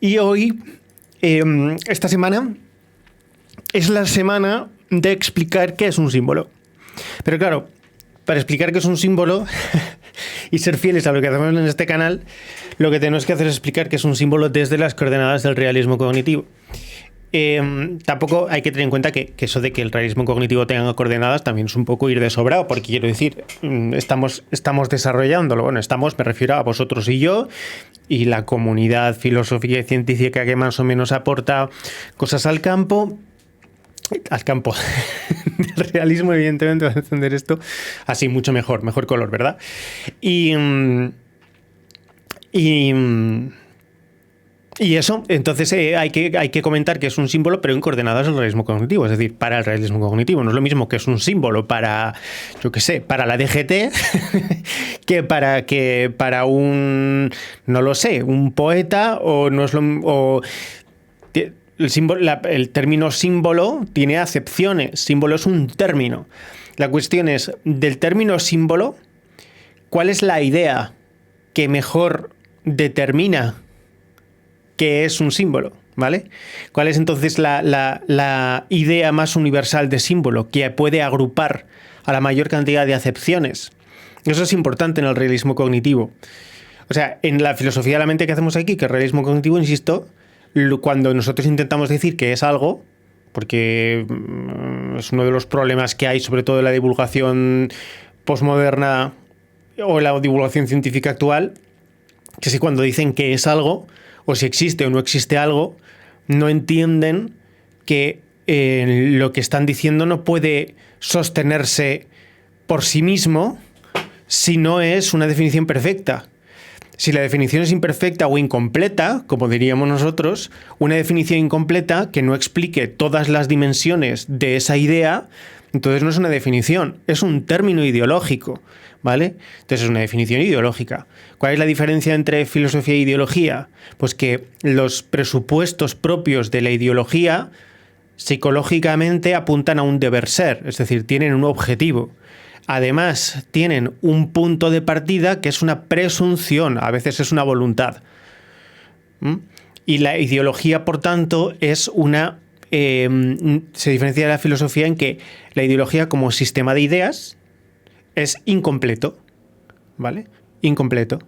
Y hoy, esta semana, es la semana de explicar qué es un símbolo. Pero claro, para explicar qué es un símbolo y ser fieles a lo que hacemos en este canal, lo que tenemos que hacer es explicar qué es un símbolo desde las coordenadas del realismo cognitivo. Tampoco hay que tener en cuenta que eso de que el realismo cognitivo tenga coordenadas también es un poco ir de sobrado, porque quiero decir, estamos desarrollándolo. Bueno, me refiero a vosotros y yo, y la comunidad filosófica y científica que más o menos aporta cosas al campo del realismo, evidentemente, va a entender esto así mucho mejor color, ¿verdad? Y eso, entonces hay que comentar que es un símbolo, pero en coordenadas del realismo cognitivo, es decir, para el realismo cognitivo. No es lo mismo que es un símbolo para, yo qué sé, para la DGT, que para un, no lo sé, un poeta, o no es lo o el término símbolo tiene acepciones. Símbolo es un término. La cuestión es, del término símbolo, ¿cuál es la idea que mejor determina qué es un símbolo? ¿Vale? ¿Cuál es entonces la idea más universal de símbolo que puede agrupar a la mayor cantidad de acepciones? Eso es importante en el realismo cognitivo. O sea, en la filosofía de la mente que hacemos aquí, que el realismo cognitivo, insisto, cuando nosotros intentamos decir que es algo, porque es uno de los problemas que hay, sobre todo en la divulgación posmoderna o la divulgación científica actual, que si cuando dicen que es algo, o si existe o no existe algo, no entienden que lo que están diciendo no puede sostenerse por sí mismo si no es una definición perfecta. Si la definición es imperfecta o incompleta, como diríamos nosotros, una definición incompleta que no explique todas las dimensiones de esa idea, entonces no es una definición, es un término ideológico, ¿vale? Entonces es una definición ideológica. ¿Cuál es la diferencia entre filosofía e ideología? Pues que los presupuestos propios de la ideología psicológicamente apuntan a un deber ser, es decir, tienen un objetivo. Además, tienen un punto de partida que es una presunción, a veces es una voluntad. Y la ideología, por tanto, es se diferencia de la filosofía en que la ideología como sistema de ideas es incompleto, ¿vale? Incompleto.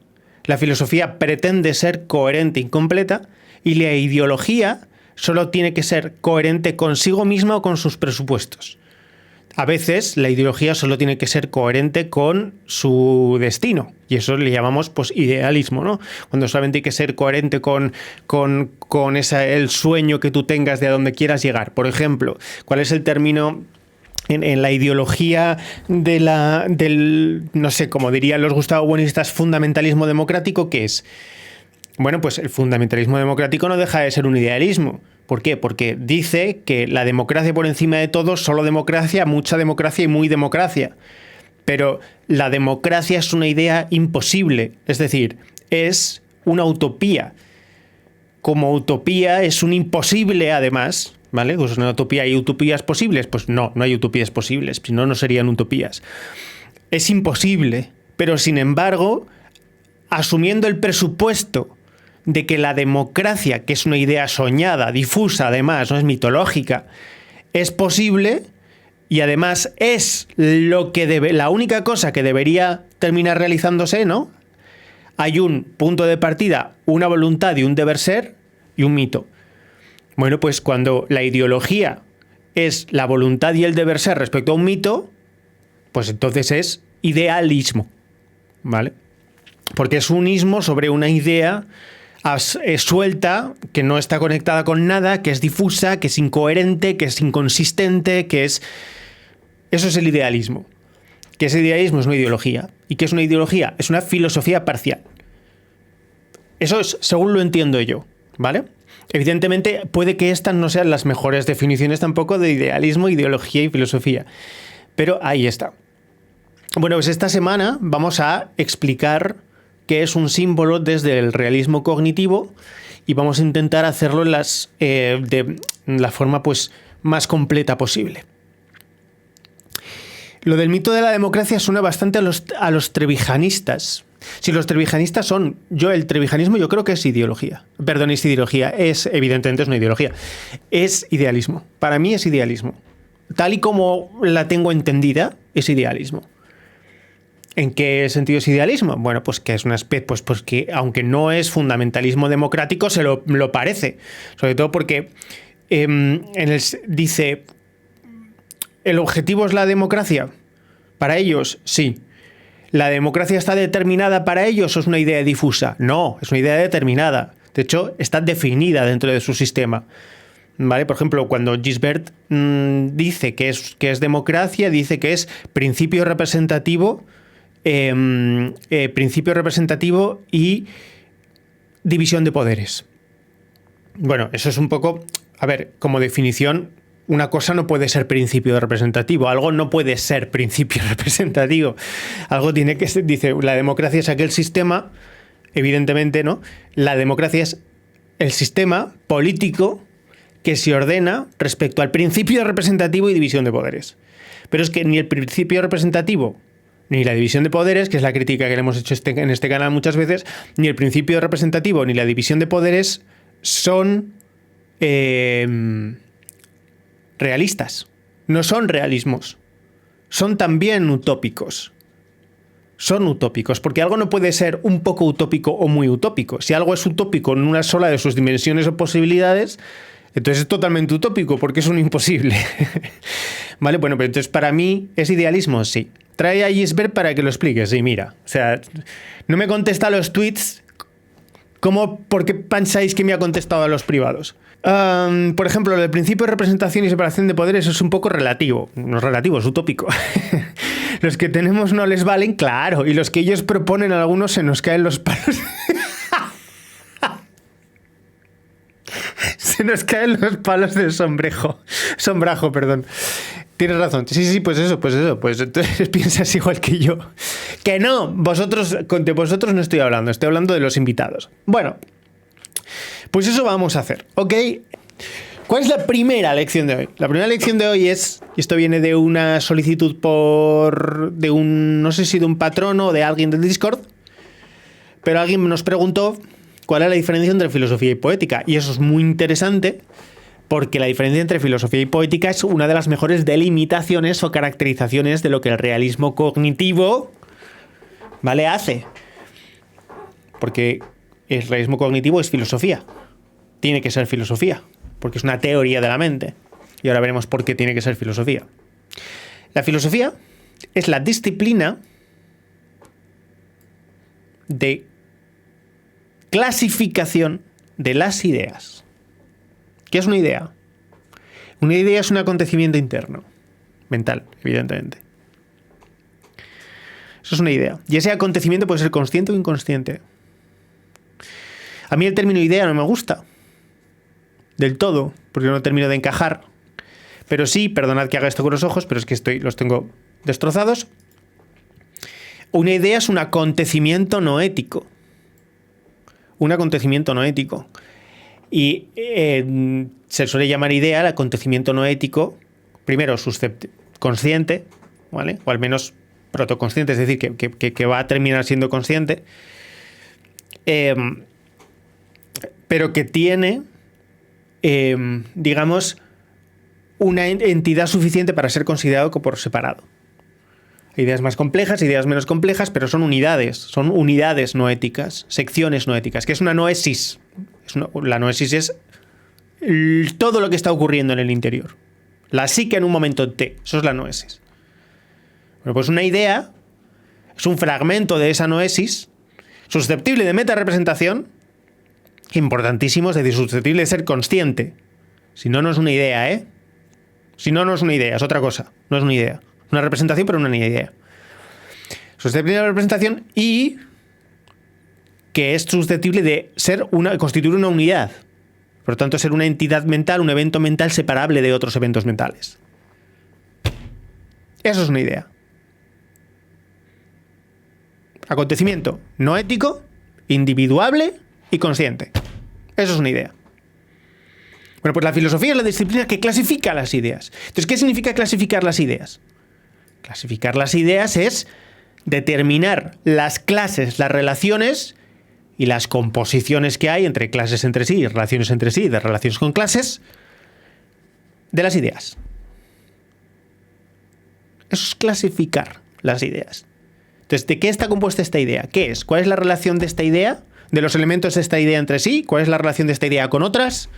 La filosofía pretende ser coherente e incompleta, y la ideología solo tiene que ser coherente consigo misma o con sus presupuestos. A veces la ideología solo tiene que ser coherente con su destino, y eso le llamamos pues idealismo, ¿no? Cuando solamente hay que ser coherente con el sueño que tú tengas de a dónde quieras llegar. Por ejemplo, ¿cuál es el término en la ideología del, no sé, como dirían los gustavo-buenistas, fundamentalismo democrático? ¿Qué es? Bueno, pues el fundamentalismo democrático no deja de ser un idealismo. ¿Por qué? Porque dice que la democracia por encima de todo, solo democracia, mucha democracia y muy democracia. Pero la democracia es una idea imposible, es decir, es una utopía. Como utopía es un imposible, además, ¿vale? Pues una utopía, ¿hay utopías posibles? Pues no hay utopías posibles, si no, no serían utopías. Es imposible, pero sin embargo, asumiendo el presupuesto de que la democracia, que es una idea soñada, difusa además, no es mitológica, es posible, y además es la única cosa que debería terminar realizándose, ¿no? Hay un punto de partida, una voluntad y un deber ser y un mito. Bueno, pues cuando la ideología es la voluntad y el deber ser respecto a un mito, pues entonces es idealismo, ¿vale? Porque es un ismo sobre una idea suelta, que no está conectada con nada, que es difusa, que es incoherente, que es inconsistente, Eso es el idealismo. Que ese idealismo es una ideología. ¿Y qué es una ideología? Es una filosofía parcial. Eso es según lo entiendo yo, ¿vale? Evidentemente puede que estas no sean las mejores definiciones tampoco de idealismo, ideología y filosofía, pero ahí está. Bueno, pues esta semana vamos a explicar qué es un símbolo desde el realismo cognitivo, y vamos a intentar hacerlo de la forma pues más completa posible. Lo del mito de la democracia suena bastante a los trevijanistas, Si los trevijanistas son... el trevijanismo yo creo que es ideología. Perdón, es ideología. Evidentemente es una ideología. Es idealismo. Para mí es idealismo. Tal y como la tengo entendida, es idealismo. ¿En qué sentido es idealismo? Bueno, pues que es una especie... Pues que aunque no es fundamentalismo democrático, se lo parece. Sobre todo porque dice... ¿El objetivo es la democracia? Para ellos, sí. ¿La democracia está determinada para ellos o es una idea difusa? No, es una idea determinada. De hecho, está definida dentro de su sistema. ¿Vale? Por ejemplo, cuando Gisbert dice que es democracia, dice que es principio representativo y división de poderes. Bueno, eso es un poco... A ver, como definición... Una cosa no puede ser principio representativo, algo no puede ser principio representativo. Algo tiene que ser, dice, la democracia es aquel sistema, evidentemente, ¿no? La democracia es el sistema político que se ordena respecto al principio representativo y división de poderes. Pero es que ni el principio representativo ni la división de poderes, que es la crítica que le hemos hecho en este canal muchas veces, ni el principio representativo ni la división de poderes son... realistas. No son realismos. Son también utópicos. Son utópicos, porque algo no puede ser un poco utópico o muy utópico. Si algo es utópico en una sola de sus dimensiones o posibilidades, entonces es totalmente utópico, porque es un imposible. Vale, bueno, pero entonces para mí es idealismo, sí. Trae a Gisbert para que lo explique, sí, mira. O sea, no me contesta a los tweets. ¿Por qué pensáis que me ha contestado a los privados? Por ejemplo, el principio de representación y separación de poderes es un poco relativo. No es relativo, es utópico. Los que tenemos no les valen, claro. Y los que ellos proponen, a algunos se nos caen los palos. Se nos caen los palos del sombrajo, perdón. Tienes razón. Sí, pues eso. Pues entonces piensas igual que yo. Que no, de vosotros no estoy hablando de los invitados. Bueno, pues eso vamos a hacer, ¿ok? ¿Cuál es la primera lección de hoy? La primera lección de hoy es, y esto viene de una solicitud no sé si de un patrono o de alguien del Discord, pero alguien nos preguntó cuál es la diferencia entre filosofía y poética. Y eso es muy interesante, porque la diferencia entre filosofía y poética es una de las mejores delimitaciones o caracterizaciones de lo que el realismo cognitivo, ¿vale?, hace. Porque el realismo cognitivo es filosofía. Tiene que ser filosofía, porque es una teoría de la mente. Y ahora veremos por qué tiene que ser filosofía. La filosofía es la disciplina de clasificación de las ideas. ¿Qué es una idea? Una idea es un acontecimiento interno, mental, evidentemente. Eso es una idea. Y ese acontecimiento puede ser consciente o inconsciente. A mí el término idea no me gusta del todo, porque no termino de encajar. Pero sí, perdonad que haga esto con los ojos, pero es que los tengo destrozados. Una idea es un acontecimiento no ético. Un acontecimiento no ético. Y se suele llamar idea el acontecimiento no ético, primero consciente, ¿vale? O al menos protoconsciente, es decir, que va a terminar siendo consciente, pero que tiene, digamos, una entidad suficiente para ser considerado por separado. Ideas más complejas, ideas menos complejas, pero son unidades no éticas, secciones no éticas, que es una noesis. La noesis es todo lo que está ocurriendo en el interior. La psique en un momento T, eso es la noesis. Bueno, pues una idea es un fragmento de esa noesis susceptible de metarepresentación, importantísimo, es decir, susceptible de ser consciente. Si no, no es una idea, ¿eh? Si no, no es una idea, es otra cosa, no es una idea. Una representación, pero no una idea. Susceptible de representación y que es susceptible de constituir una unidad. Por lo tanto, ser una entidad mental, un evento mental separable de otros eventos mentales. Eso es una idea. Acontecimiento no ético, individuable y consciente. Eso es una idea. Bueno, pues la filosofía es la disciplina que clasifica las ideas. Entonces, ¿qué significa clasificar las ideas? Clasificar las ideas es determinar las clases, las relaciones y las composiciones que hay entre clases entre sí y relaciones entre sí, de relaciones con clases, de las ideas. Eso es clasificar las ideas. Entonces, ¿de qué está compuesta esta idea? ¿Qué es? ¿Cuál es la relación de esta idea? ¿De los elementos de esta idea entre sí? ¿Cuál es la relación de esta idea con otras?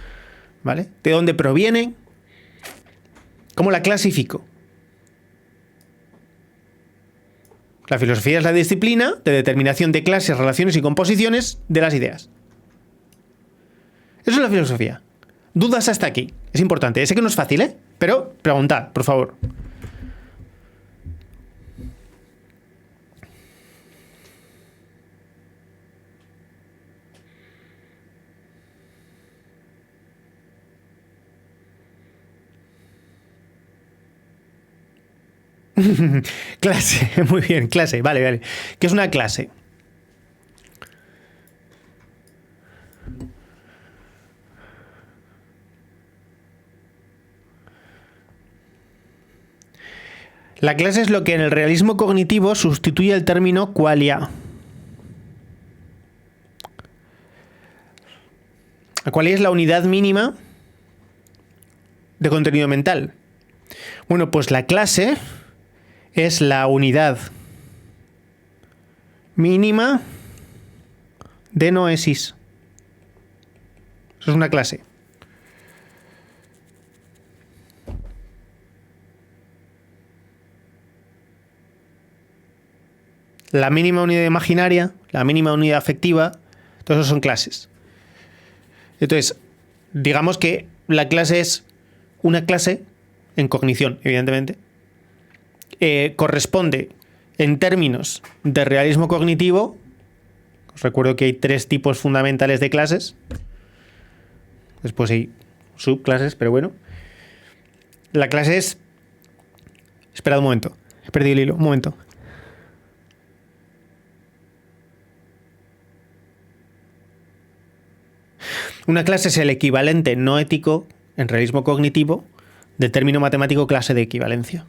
¿Vale? ¿De dónde proviene? ¿Cómo la clasifico? La filosofía es la disciplina de determinación de clases, relaciones y composiciones de las ideas. Eso es la filosofía. ¿Dudas hasta aquí? Es importante. Sé que no es fácil, ¿eh? Pero preguntad, por favor. Clase, muy bien, clase, vale. ¿Qué es una clase? La clase es lo que en el realismo cognitivo sustituye el término qualia. La qualia es la unidad mínima de contenido mental. Bueno, pues la clase es la unidad mínima de noesis. Eso es una clase. La mínima unidad imaginaria, la mínima unidad afectiva, todo eso son clases. Entonces, digamos que la clase es una clase en cognición, evidentemente. Corresponde en términos de realismo cognitivo. Os recuerdo que hay 3 tipos fundamentales de clases. Después hay subclases, pero bueno. La clase es... Esperad un momento. He perdido el hilo. Un momento. Una clase es el equivalente no ético en realismo cognitivo del término matemático clase de equivalencia.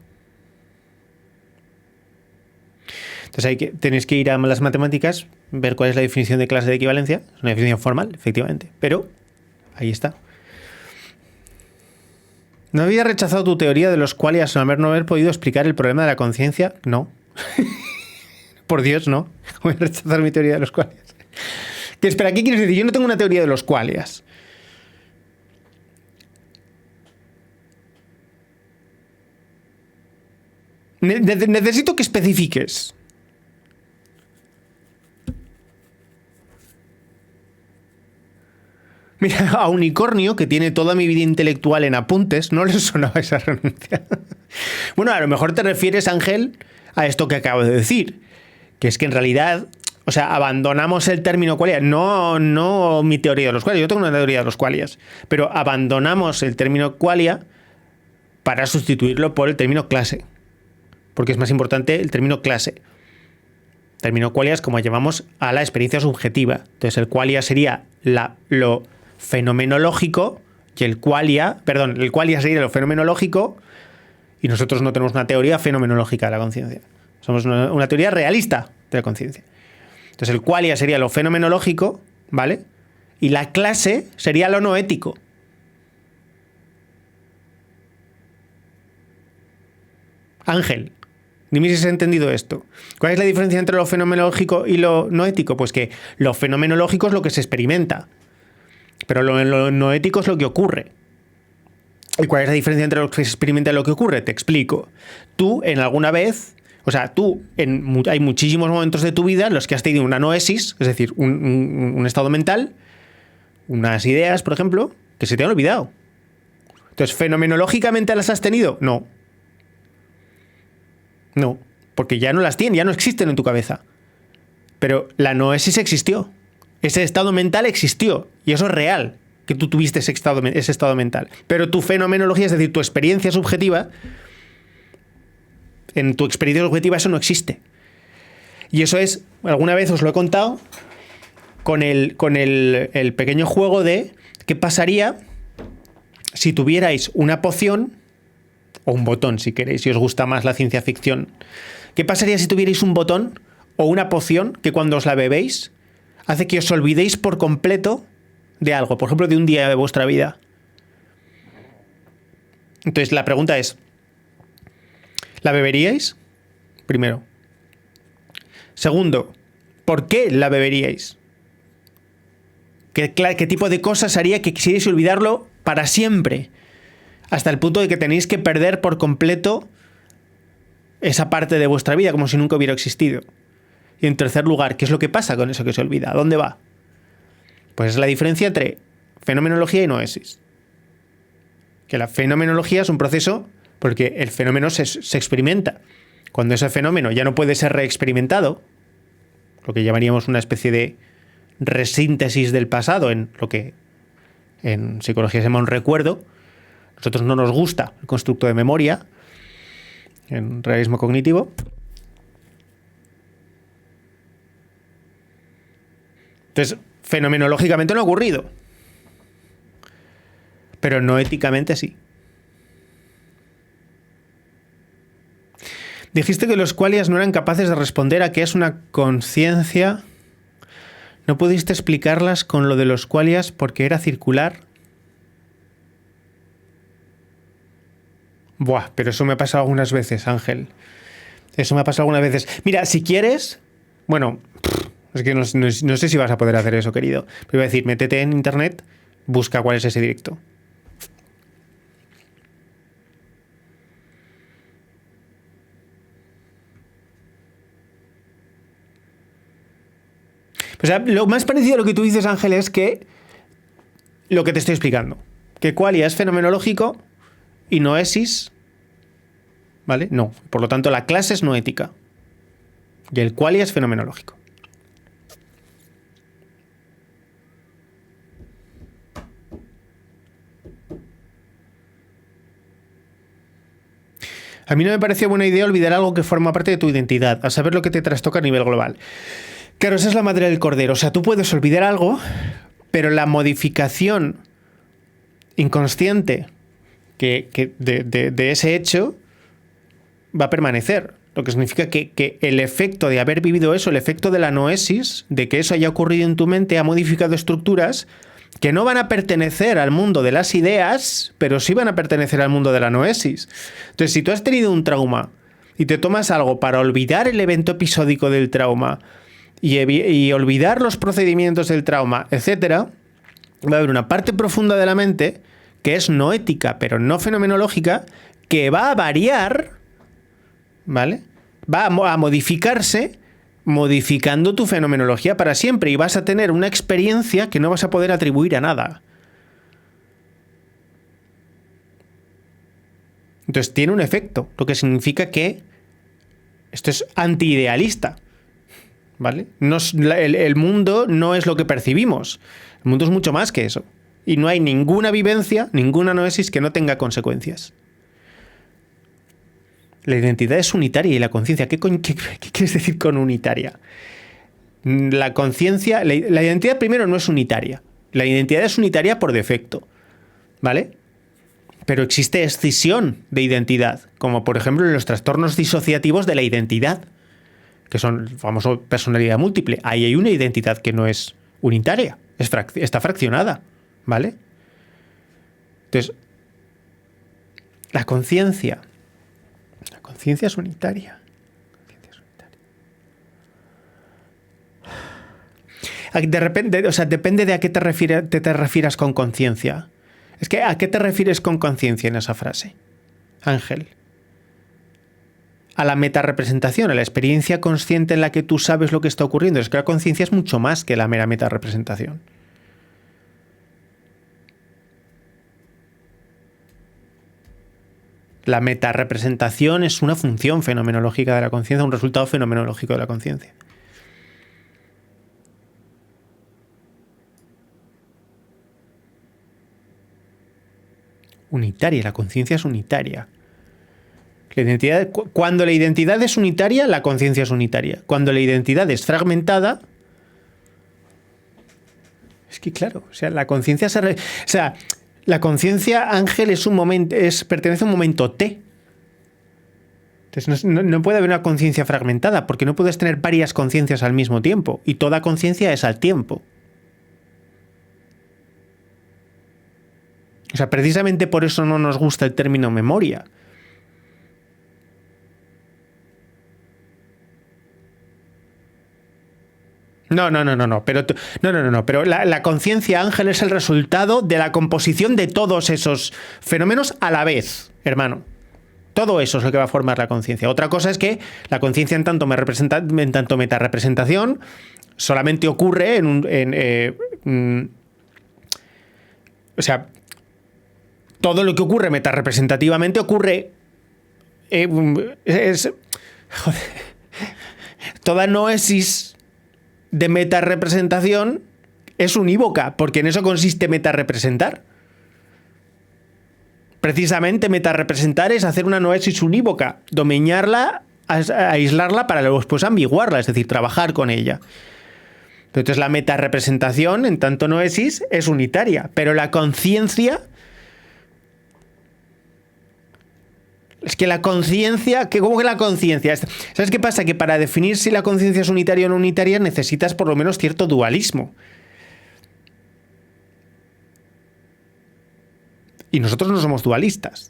Entonces tenéis que ir a las matemáticas, ver cuál es la definición de clase de equivalencia. Es una definición formal, efectivamente, pero ahí está. ¿No había rechazado tu teoría de los qualias al no haber podido explicar el problema de la conciencia? No. Por Dios, no. Voy a rechazar mi teoría de los qualias. Que espera, ¿qué quieres decir? Yo no tengo una teoría de los qualias. Necesito que especifiques. Mira, a Unicornio, que tiene toda mi vida intelectual en apuntes, no le sonaba esa renuncia. Bueno, a lo mejor te refieres, Ángel, a esto que acabo de decir, que es que en realidad, o sea, abandonamos el término qualia, no mi teoría de los qualias, yo tengo una teoría de los qualias, pero abandonamos el término qualia para sustituirlo por el término clase, porque es más importante el término clase. El término qualia es como llamamos a la experiencia subjetiva. Entonces el qualia sería lo fenomenológico y el qualia sería lo fenomenológico y nosotros no tenemos una teoría fenomenológica de la conciencia. Somos una teoría realista de la conciencia. Entonces el qualia sería lo fenomenológico, ¿vale? Y la clase sería lo no ético. Ángel, dime si has entendido esto. ¿Cuál es la diferencia entre lo fenomenológico y lo no ético? Pues que lo fenomenológico es lo que se experimenta, pero lo no ético es lo que ocurre. ¿Y cuál es la diferencia entre lo que se experimenta y lo que ocurre? Te explico. Tú en alguna vez, o sea, hay muchísimos momentos de tu vida en los que has tenido una noesis, es decir, un estado mental, unas ideas, por ejemplo, que se te han olvidado. Entonces, ¿fenomenológicamente las has tenido? No. No, porque ya no las tienes, ya no existen en tu cabeza. Pero la noesis existió. Ese estado mental existió. Y eso es real, que tú tuviste ese estado mental. Pero tu fenomenología, es decir, tu experiencia subjetiva, en tu experiencia subjetiva eso no existe. Y eso es, alguna vez os lo he contado, con el pequeño juego de qué pasaría si tuvierais una poción, o un botón si queréis, si os gusta más la ciencia ficción ¿Qué pasaría si tuvierais un botón o una poción que cuando os la bebéis hace que os olvidéis por completo de algo? Por ejemplo, de un día de vuestra vida. Entonces, la pregunta es, ¿la beberíais? Primero. Segundo, ¿por qué la beberíais? ¿Qué tipo de cosas haría que quisierais olvidarlo para siempre? Hasta el punto de que tenéis que perder por completo esa parte de vuestra vida, como si nunca hubiera existido. Y en tercer lugar, ¿qué es lo que pasa con eso que se olvida? ¿A dónde va? Pues es la diferencia entre fenomenología y noesis. Que la fenomenología es un proceso porque el fenómeno se experimenta. Cuando ese fenómeno ya no puede ser reexperimentado, lo que llamaríamos una especie de resíntesis del pasado, en lo que en psicología se llama un recuerdo, a nosotros no nos gusta el constructo de memoria, en realismo cognitivo. Entonces, fenomenológicamente no ha ocurrido, pero no éticamente sí. Dijiste que los qualias no eran capaces de responder a qué es una conciencia. ¿No pudiste explicarlas con lo de los qualias porque era circular? Buah, pero eso me ha pasado algunas veces, Ángel. Eso me ha pasado algunas veces. Mira, si quieres... Bueno, es que no sé si vas a poder hacer eso, querido. Pero iba a decir, métete en internet, busca cuál es ese directo. O sea, lo más parecido a lo que tú dices, Ángel, es que lo que te estoy explicando. Que qualia es fenomenológico y noesis, ¿vale? No. Por lo tanto, la clase es noética. Y el qualia es fenomenológico. A mí no me pareció buena idea olvidar algo que forma parte de tu identidad, a saber lo que te trastoca a nivel global. Claro, esa es la madre del cordero. O sea, tú puedes olvidar algo, pero la modificación inconsciente de ese hecho va a permanecer. Lo que significa que el efecto de haber vivido eso, el efecto de la noesis, de que eso haya ocurrido en tu mente, ha modificado estructuras que no van a pertenecer al mundo de las ideas, pero sí van a pertenecer al mundo de la noesis. Entonces, si tú has tenido un trauma y te tomas algo para olvidar el evento episódico del trauma y olvidar los procedimientos del trauma, etcétera, va a haber una parte profunda de la mente que es noética, pero no fenomenológica, que va a variar, ¿vale? Va a modificarse, modificando tu fenomenología para siempre, y vas a tener una experiencia que no vas a poder atribuir a nada. Entonces tiene un efecto, lo que significa que esto es antiidealista, ¿vale? El mundo no es lo que percibimos, el mundo es mucho más que eso, y no hay ninguna vivencia, ninguna noesis que no tenga consecuencias. La identidad es unitaria y la conciencia, ¿qué quieres decir con unitaria? La conciencia, la identidad primero no es unitaria. La identidad es unitaria por defecto, ¿vale? Pero existe escisión de identidad, como por ejemplo en los trastornos disociativos de la identidad, que son el famoso personalidad múltiple. Ahí hay una identidad que no es unitaria, está fraccionada, ¿vale? Entonces, la conciencia es unitaria. De repente, o sea, depende de a qué te refieras con conciencia. Es que, ¿a qué te refieres con conciencia en esa frase, Ángel? A la metarepresentación, a la experiencia consciente en la que tú sabes lo que está ocurriendo. Es que la conciencia es mucho más que la mera metarepresentación. La metarepresentación es una función fenomenológica de la conciencia, un resultado fenomenológico de la conciencia. Unitaria, la conciencia es unitaria. Cuando la identidad es unitaria, la conciencia es unitaria. Cuando la identidad es fragmentada, es que claro, o sea, la conciencia la conciencia, Ángel, es un momento, pertenece a un momento T. Entonces no puede haber una conciencia fragmentada, porque no puedes tener varias conciencias al mismo tiempo, y toda conciencia es al tiempo. O sea, precisamente por eso no nos gusta el término memoria. Pero la conciencia, Ángel, es el resultado de la composición de todos esos fenómenos a la vez, hermano. Todo eso es lo que va a formar la conciencia. Otra cosa es que la conciencia en tanto metarepresentación solamente ocurre o sea, todo lo que ocurre metarepresentativamente ocurre toda noesis de metarepresentación es unívoca, porque en eso consiste metarepresentar. Precisamente metarepresentar es hacer una noesis unívoca, domeñarla, aislarla para luego después ambiguarla, es decir, trabajar con ella. Entonces la metarepresentación, en tanto noesis, es unitaria, pero la conciencia... Es que la conciencia, ¿cómo que la conciencia? ¿Sabes qué pasa? Que para definir si la conciencia es unitaria o no unitaria necesitas por lo menos cierto dualismo. Y nosotros no somos dualistas.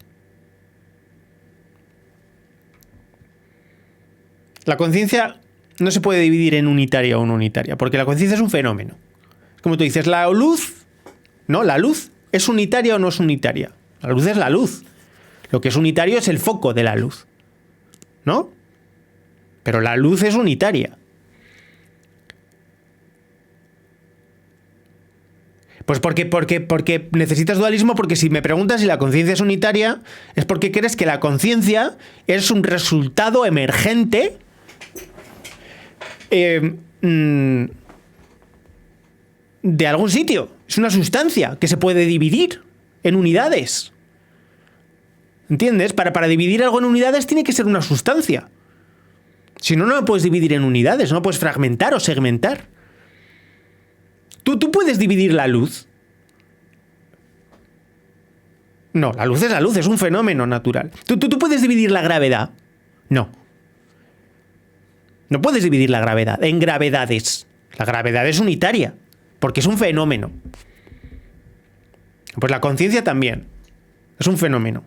La conciencia no se puede dividir en unitaria o no unitaria, porque la conciencia es un fenómeno. Como tú dices, la luz, ¿no? La luz ¿es unitaria o no es unitaria? La luz es la luz. Lo que es unitario es el foco de la luz, ¿no? Pero la luz es unitaria. Pues porque necesitas dualismo, porque si me preguntas si la conciencia es unitaria, es porque crees que la conciencia es un resultado emergente de algún sitio. Es una sustancia que se puede dividir en unidades. ¿Entiendes? Para dividir algo en unidades tiene que ser una sustancia. Si no, no lo puedes dividir en unidades, no lo puedes fragmentar o segmentar. ¿Tú puedes dividir la luz? No, la luz es un fenómeno natural. ¿Tú puedes dividir la gravedad? No. No puedes dividir la gravedad en gravedades. La gravedad es unitaria, porque es un fenómeno. Pues la conciencia también es un fenómeno.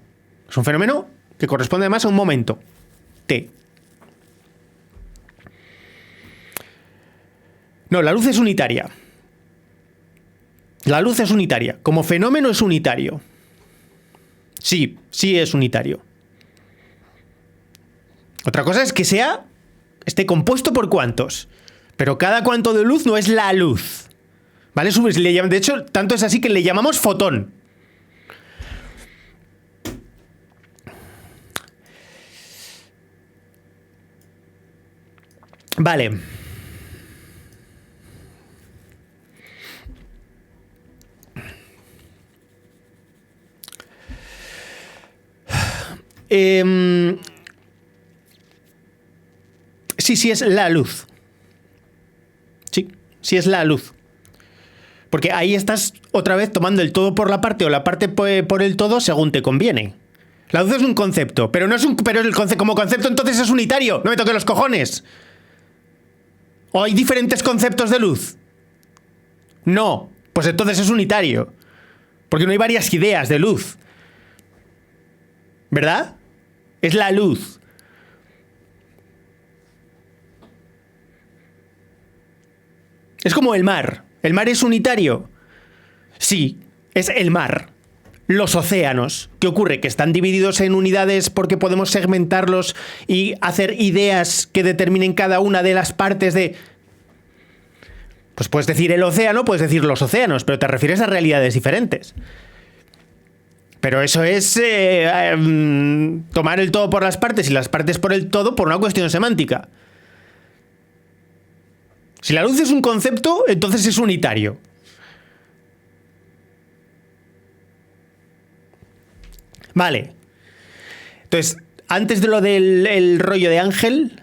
Es un fenómeno que corresponde además a un momento, T. No, la luz es unitaria. La luz es unitaria. Como fenómeno es unitario. Sí es unitario. Otra cosa es que esté compuesto por cuantos. Pero cada cuanto de luz no es la luz. ¿Vale? De hecho, tanto es así que le llamamos fotón. Vale. Sí es la luz. Sí es la luz. Porque ahí estás otra vez tomando el todo por la parte o la parte por el todo según te conviene. La luz es un concepto, pero como concepto entonces es unitario. No me toques los cojones. ¿O hay diferentes conceptos de luz? No, pues entonces es unitario. Porque no hay varias ideas de luz. ¿Verdad? Es la luz. Es como el mar. ¿El mar es unitario? Sí, es el mar. Los océanos. ¿Qué ocurre? Que están divididos en unidades porque podemos segmentarlos y hacer ideas que determinen cada una de las partes de... Pues puedes decir el océano, puedes decir los océanos, pero te refieres a realidades diferentes. Pero eso es tomar el todo por las partes y las partes por el todo por una cuestión semántica. Si la luz es un concepto, entonces es unitario. Vale. Entonces, antes de lo del rollo de Ángel...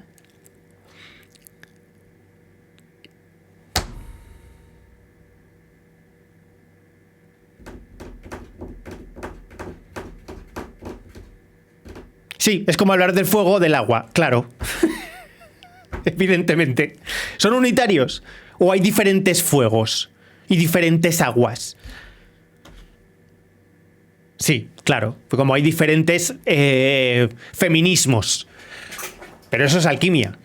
Sí, es como hablar del fuego o del agua, claro. Evidentemente. ¿Son unitarios? ¿O hay diferentes fuegos y diferentes aguas? Sí, claro. Como hay diferentes feminismos. Pero eso es alquimia.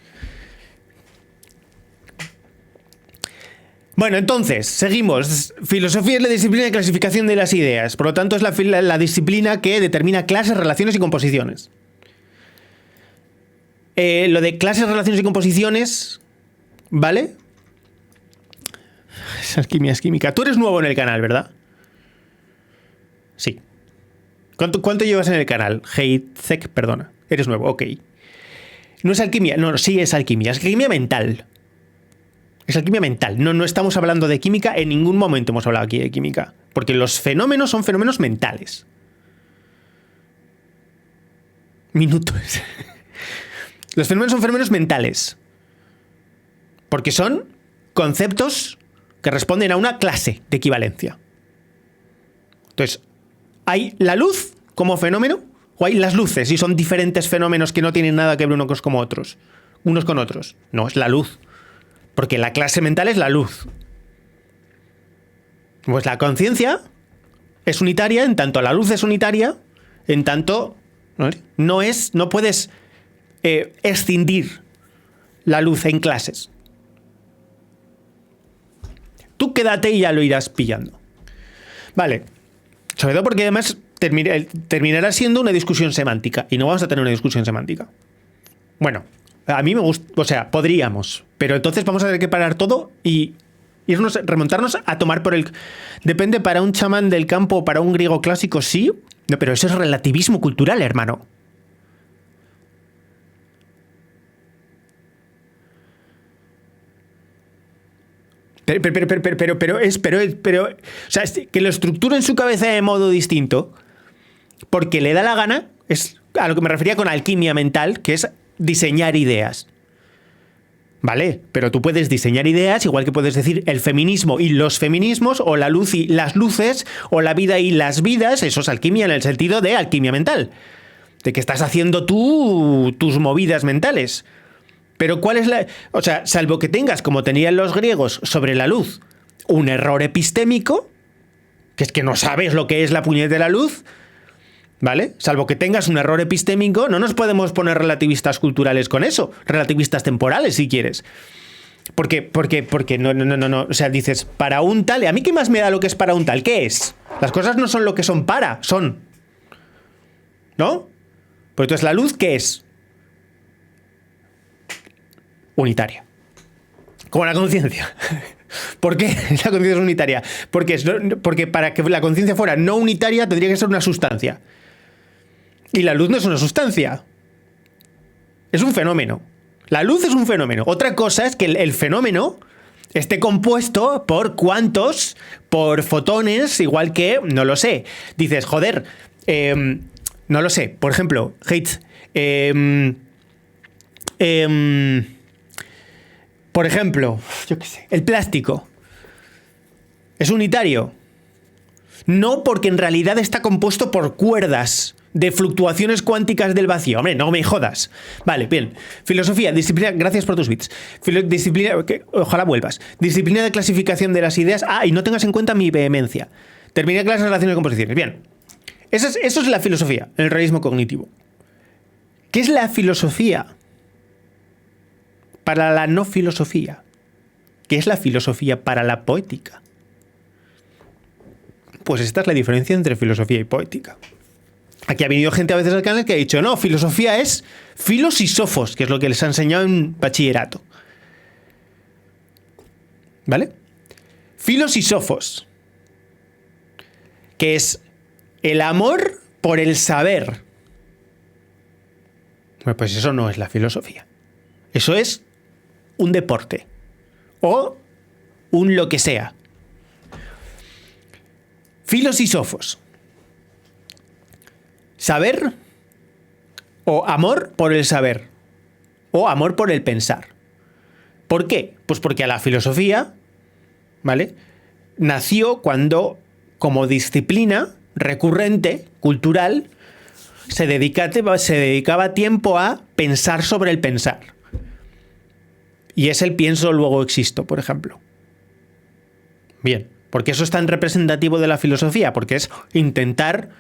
Bueno, entonces, seguimos. Filosofía es la disciplina de clasificación de las ideas. Por lo tanto, es la disciplina que determina clases, relaciones y composiciones. Lo de clases, relaciones y composiciones, ¿vale? Es alquimia, es química. Tú eres nuevo en el canal, ¿verdad? Sí. ¿Cuánto llevas en el canal? Heitzek, perdona. Eres nuevo, ok. No es alquimia, no, sí es alquimia. Es alquimia mental. Es alquimia mental. No estamos hablando de química, en ningún momento hemos hablado aquí de química. Porque los fenómenos son fenómenos mentales. Minutos. Los fenómenos son fenómenos mentales. Porque son conceptos que responden a una clase de equivalencia. Entonces, ¿hay la luz como fenómeno? ¿O hay las luces y son diferentes fenómenos que no tienen nada que ver unos con otros? No, es la luz. Porque la clase mental es la luz. Pues la conciencia es unitaria, en tanto la luz es unitaria, en tanto no puedes escindir la luz en clases. Tú quédate y ya lo irás pillando. Vale. Sobre todo porque además terminará siendo una discusión semántica y no vamos a tener una discusión semántica. Bueno, a mí me gusta, o sea, podríamos, pero entonces vamos a tener que parar todo y remontarnos a tomar por el... Depende, para un chamán del campo o para un griego clásico, sí, no, pero eso es relativismo cultural, hermano. Pero, o sea, que lo estructura en su cabeza de modo distinto, porque le da la gana, es a lo que me refería con alquimia mental, que es diseñar ideas. Vale, pero tú puedes diseñar ideas, igual que puedes decir el feminismo y los feminismos, o la luz y las luces, o la vida y las vidas. Eso es alquimia en el sentido de alquimia mental, de que estás haciendo tú tus movidas mentales. Pero ¿cuál es la...? O sea, salvo que tengas, como tenían los griegos sobre la luz, un error epistémico, que es que no sabes lo que es la puñetera luz, ¿vale? Salvo que tengas un error epistémico, no nos podemos poner relativistas culturales con eso, relativistas temporales, si quieres. Porque no. O sea, dices, para un tal... ¿A mí qué más me da lo que es para un tal? ¿Qué es? Las cosas no son lo que son son. ¿No? Pues entonces, ¿la luz qué es? Unitaria. Como la conciencia. ¿Por qué la conciencia es unitaria? Porque para que la conciencia fuera no unitaria tendría que ser una sustancia. Y la luz no es una sustancia. Es un fenómeno. La luz es un fenómeno. Otra cosa es que el fenómeno esté compuesto por cuantos, por fotones, igual que, no lo sé. Dices, joder, no lo sé. Por ejemplo, Heitzek, por ejemplo, yo qué sé, el plástico es unitario. No, porque en realidad está compuesto por cuerdas de fluctuaciones cuánticas del vacío. Hombre, no me jodas. Vale, bien. Filosofía, disciplina... Gracias por tus bits. Disciplina... Ojalá vuelvas. Disciplina de clasificación de las ideas. Ah, y no tengas en cuenta mi vehemencia. Terminé clases, relaciones y composiciones. Bien. Eso es la filosofía, el realismo cognitivo. ¿Qué es la filosofía para la no filosofía? ¿Qué es la filosofía para la poética? Pues esta es la diferencia entre filosofía y poética. Aquí ha venido gente a veces al canal que ha dicho, no, filosofía es filos y sofos, que es lo que les ha enseñado en bachillerato. ¿Vale? Filos y sofos, que es el amor por el saber. Bueno, pues eso no es la filosofía. Eso es un deporte. O un lo que sea. Filos y sofos. Saber o amor por el saber. O amor por el pensar. ¿Por qué? Pues porque a la filosofía, ¿vale?, nació cuando, como disciplina recurrente, cultural, se dedicaba tiempo a pensar sobre el pensar. Y es el pienso, luego existo, por ejemplo. Bien, ¿por qué eso es tan representativo de la filosofía? Porque es intentar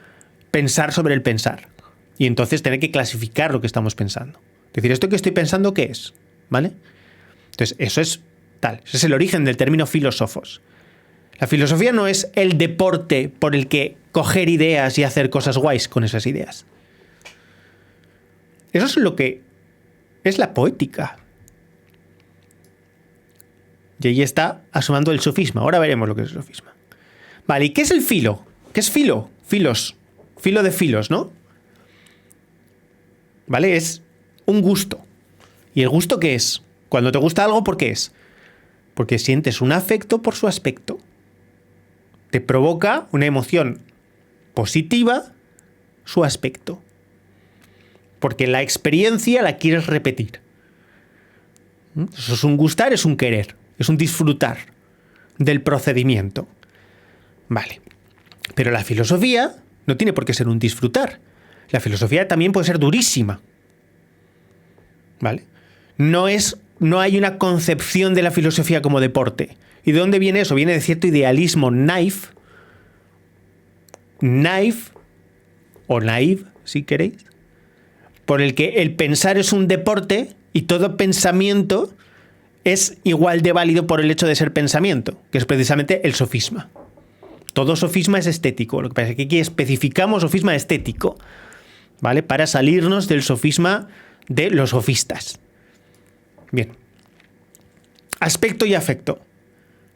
pensar sobre el pensar. Y entonces tener que clasificar lo que estamos pensando. Es decir, ¿esto que estoy pensando qué es? ¿Vale? Entonces, eso es tal. Ese es el origen del término filósofos. La filosofía no es el deporte por el que coger ideas y hacer cosas guays con esas ideas. Eso es lo que es la poética. Y ahí está asomando el sofisma. Ahora veremos lo que es el sofisma. Vale, ¿y qué es el filo? ¿Qué es filo? Filos. Filo de filos, ¿no? ¿Vale? Es un gusto. ¿Y el gusto qué es? Cuando te gusta algo, ¿por qué es? Porque sientes un afecto por su aspecto. Te provoca una emoción positiva su aspecto. Porque la experiencia la quieres repetir. Eso es un gustar, es un querer. Es un disfrutar del procedimiento. Vale. Pero la filosofía no tiene por qué ser un disfrutar. La filosofía también puede ser durísima. ¿Vale? No hay una concepción de la filosofía como deporte. ¿Y de dónde viene eso? Viene de cierto idealismo naif, o naive, si queréis, por el que el pensar es un deporte y todo pensamiento es igual de válido por el hecho de ser pensamiento, que es precisamente el sofisma. Todo sofisma es estético. Lo que pasa es que aquí especificamos sofisma estético, ¿vale? Para salirnos del sofisma de los sofistas. Bien. Aspecto y afecto.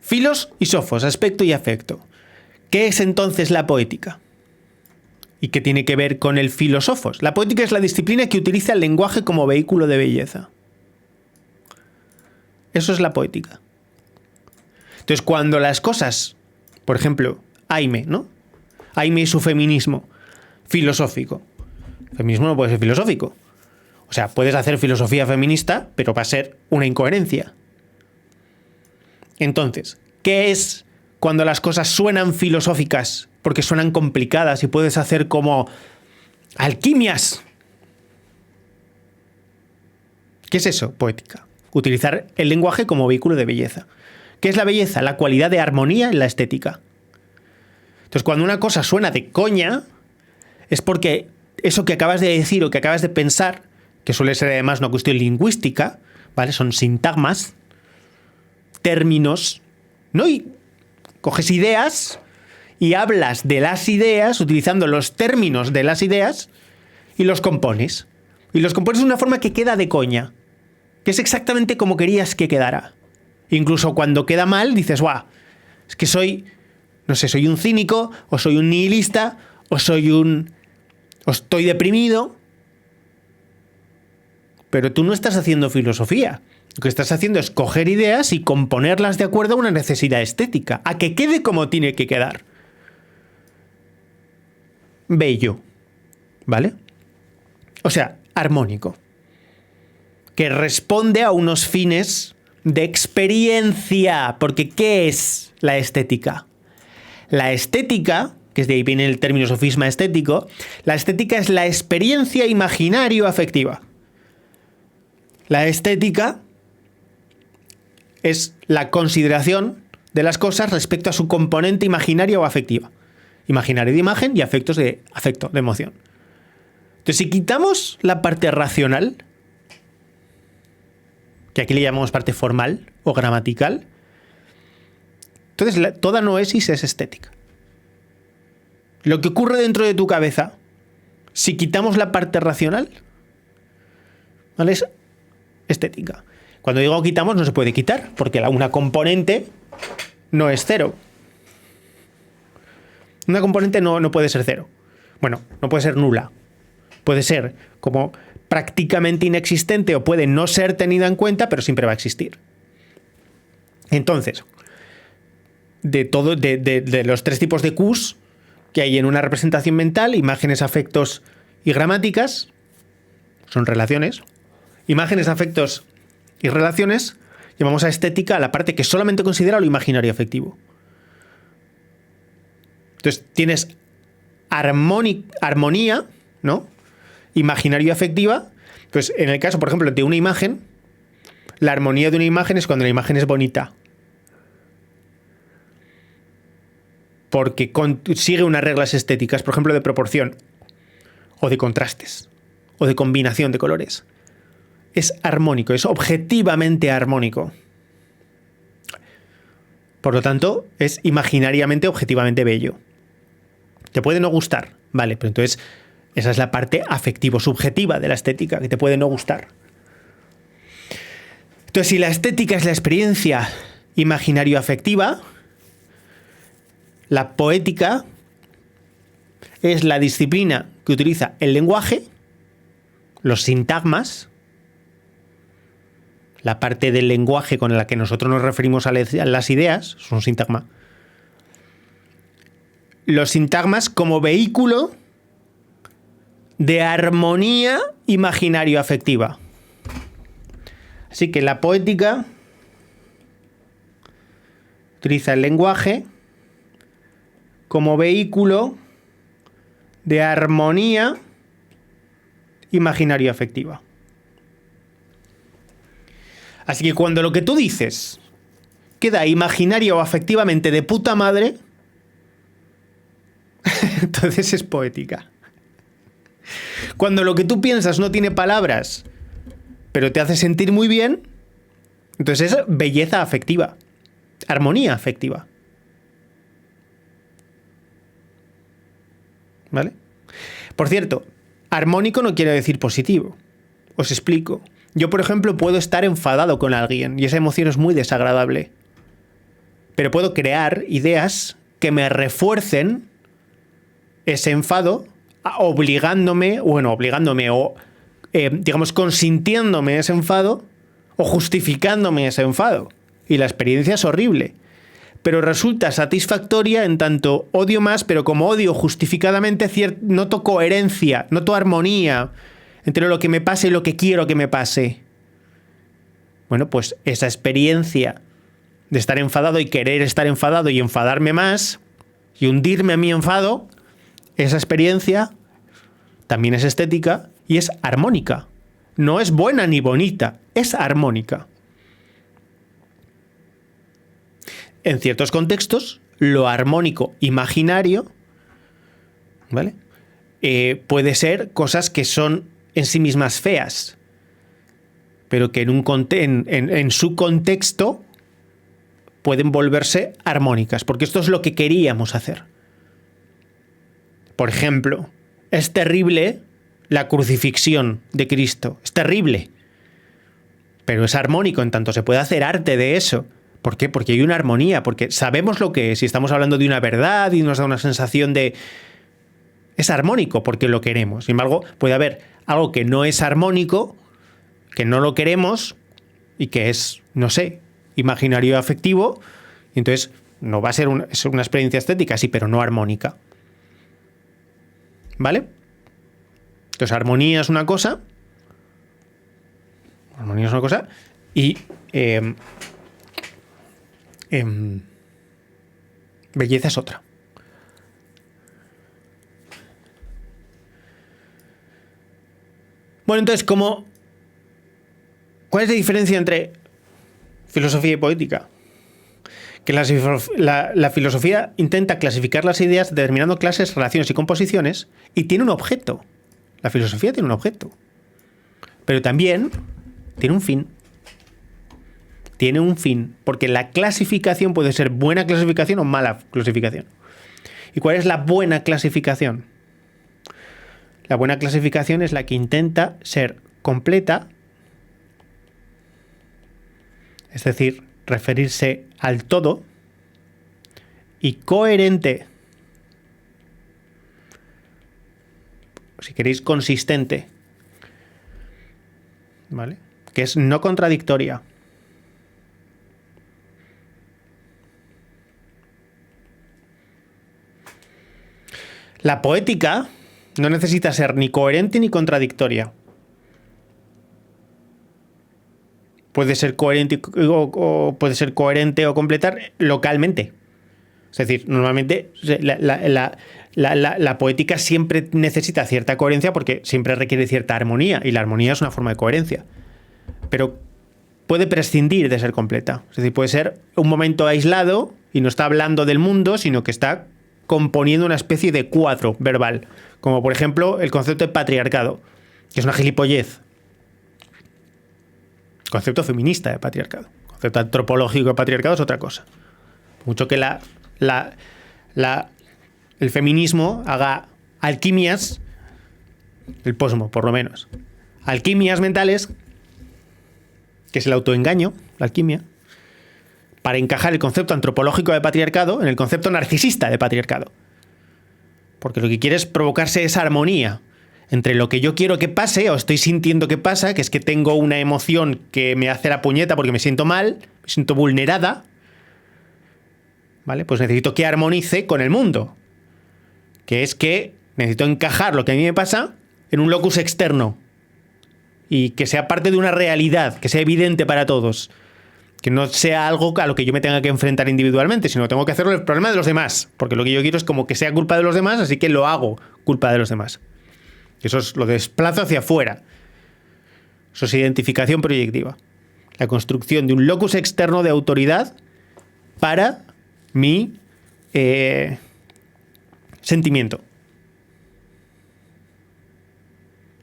Filos y sofos, aspecto y afecto. ¿Qué es entonces la poética? ¿Y qué tiene que ver con el filosofos? La poética es la disciplina que utiliza el lenguaje como vehículo de belleza. Eso es la poética. Entonces, cuando las cosas, por ejemplo, Aimé, ¿no? Aimé y su feminismo filosófico. El feminismo no puede ser filosófico. O sea, puedes hacer filosofía feminista, pero va a ser una incoherencia. Entonces, ¿qué es cuando las cosas suenan filosóficas? Porque suenan complicadas y puedes hacer como alquimias. ¿Qué es eso? Poética. Utilizar el lenguaje como vehículo de belleza. ¿Qué es la belleza? La cualidad de armonía en la estética. Entonces, cuando una cosa suena de coña, es porque eso que acabas de decir o que acabas de pensar, que suele ser además una cuestión lingüística, ¿vale? Son sintagmas, términos, ¿no? Y coges ideas y hablas de las ideas utilizando los términos de las ideas y los compones. Y los compones de una forma que queda de coña, que es exactamente como querías que quedara. Incluso cuando queda mal dices, ¡guau! Es que soy un cínico, o soy un nihilista, o estoy deprimido. Pero tú no estás haciendo filosofía. Lo que estás haciendo es coger ideas y componerlas de acuerdo a una necesidad estética, a que quede como tiene que quedar. Bello, ¿vale? O sea, armónico. Que responde a unos fines de experiencia. Porque ¿qué es la estética? La estética, que es de ahí viene el término sofisma estético, la estética es la experiencia imaginario-afectiva. La estética es la consideración de las cosas respecto a su componente imaginaria o afectiva. Imaginario de imagen y afectos de afecto, de emoción. Entonces, si quitamos la parte racional, que aquí le llamamos parte formal o gramatical, entonces toda noesis es estética. Lo que ocurre dentro de tu cabeza, si quitamos la parte racional, ¿vale? Es estética. Cuando digo quitamos, no se puede quitar, porque una componente no es cero. Una componente no puede ser cero. Bueno, no puede ser nula. Puede ser como prácticamente inexistente o puede no ser tenida en cuenta, pero siempre va a existir. Entonces, de los tres tipos de Qs que hay en una representación mental, imágenes, afectos y gramáticas, son relaciones. Imágenes, afectos y relaciones, llamamos a estética a la parte que solamente considera lo imaginario afectivo. Entonces tienes armonía, ¿no? imaginario-afectiva, pues en el caso, por ejemplo, de una imagen, la armonía de una imagen es cuando la imagen es bonita. Porque sigue unas reglas estéticas, por ejemplo, de proporción, o de contrastes, o de combinación de colores. Es armónico, es objetivamente armónico. Por lo tanto, es imaginariamente, objetivamente bello. Te puede no gustar, vale, pero entonces esa es la parte afectivo-subjetiva de la estética, que te puede no gustar. Entonces, si la estética es la experiencia imaginario-afectiva, la poética es la disciplina que utiliza el lenguaje, los sintagmas, la parte del lenguaje con la que nosotros nos referimos a las ideas, es un sintagma. Los sintagmas como vehículo de armonía imaginario-afectiva. Así que la poética utiliza el lenguaje como vehículo de armonía imaginario-afectiva. Así que cuando lo que tú dices queda imaginario o afectivamente de puta madre, entonces es poética. Cuando lo que tú piensas no tiene palabras, pero te hace sentir muy bien, entonces es belleza afectiva, armonía afectiva. ¿Vale? Por cierto, armónico no quiere decir positivo. Os explico. Yo, por ejemplo, puedo estar enfadado con alguien y esa emoción es muy desagradable. Pero puedo crear ideas que me refuercen ese enfado, obligándome o, digamos, consintiéndome ese enfado o justificándome ese enfado. Y la experiencia es horrible. Pero resulta satisfactoria en tanto odio más, pero como odio justificadamente, noto coherencia, noto armonía entre lo que me pase y lo que quiero que me pase. Bueno, pues esa experiencia de estar enfadado y querer estar enfadado y enfadarme más y hundirme a mi enfado, esa experiencia también es estética y es armónica. No es buena ni bonita, es armónica. En ciertos contextos, lo armónico imaginario, ¿vale? Puede ser cosas que son en sí mismas feas, pero que en su contexto pueden volverse armónicas, porque esto es lo que queríamos hacer. Por ejemplo, es terrible la crucifixión de Cristo, es terrible, pero es armónico en tanto se puede hacer arte de eso. ¿Por qué? Porque hay una armonía, porque sabemos lo que es y estamos hablando de una verdad y nos da una sensación de... Es armónico porque lo queremos. Sin embargo, puede haber algo que no es armónico, que no lo queremos y que es, no sé, imaginario afectivo, y entonces no va a ser es una experiencia estética, sí, pero no armónica. ¿Vale? Entonces, armonía es una cosa y belleza es otra. Bueno, entonces, ¿cuál es la diferencia entre filosofía y poética? Que la filosofía intenta clasificar las ideas determinando clases, relaciones y composiciones y tiene un objeto. La filosofía tiene un objeto. Pero también tiene un fin. Tiene un fin, porque la clasificación puede ser buena clasificación o mala clasificación. ¿Y cuál es la buena clasificación? La buena clasificación es la que intenta ser completa, es decir, referirse al todo, y coherente, si queréis, consistente, ¿vale? Que es no contradictoria. La poética no necesita ser ni coherente ni contradictoria. Puede ser coherente o completar localmente. Es decir, normalmente la poética siempre necesita cierta coherencia porque siempre requiere cierta armonía, y la armonía es una forma de coherencia. Pero puede prescindir de ser completa. Es decir, puede ser un momento aislado y no está hablando del mundo, sino que está componiendo una especie de cuadro verbal. Como por ejemplo el concepto de patriarcado, que es una gilipollez. Concepto feminista de patriarcado. Concepto antropológico de patriarcado es otra cosa. Mucho que el feminismo haga alquimias, el posmo por lo menos, alquimias mentales, que es el autoengaño, la alquimia, para encajar el concepto antropológico de patriarcado en el concepto narcisista de patriarcado. Porque lo que quiere es provocarse esa armonía entre lo que yo quiero que pase o estoy sintiendo que pasa, que es que tengo una emoción que me hace la puñeta porque me siento mal, me siento vulnerada, ¿vale? Pues necesito que armonice con el mundo. Que es que necesito encajar lo que a mí me pasa en un locus externo y que sea parte de una realidad, que sea evidente para todos. Que no sea algo a lo que yo me tenga que enfrentar individualmente, sino que tengo que hacerlo el problema de los demás. Porque lo que yo quiero es como que sea culpa de los demás, así que lo hago culpa de los demás. Eso es lo desplazo hacia afuera. Eso es identificación proyectiva. La construcción de un locus externo de autoridad para mi sentimiento.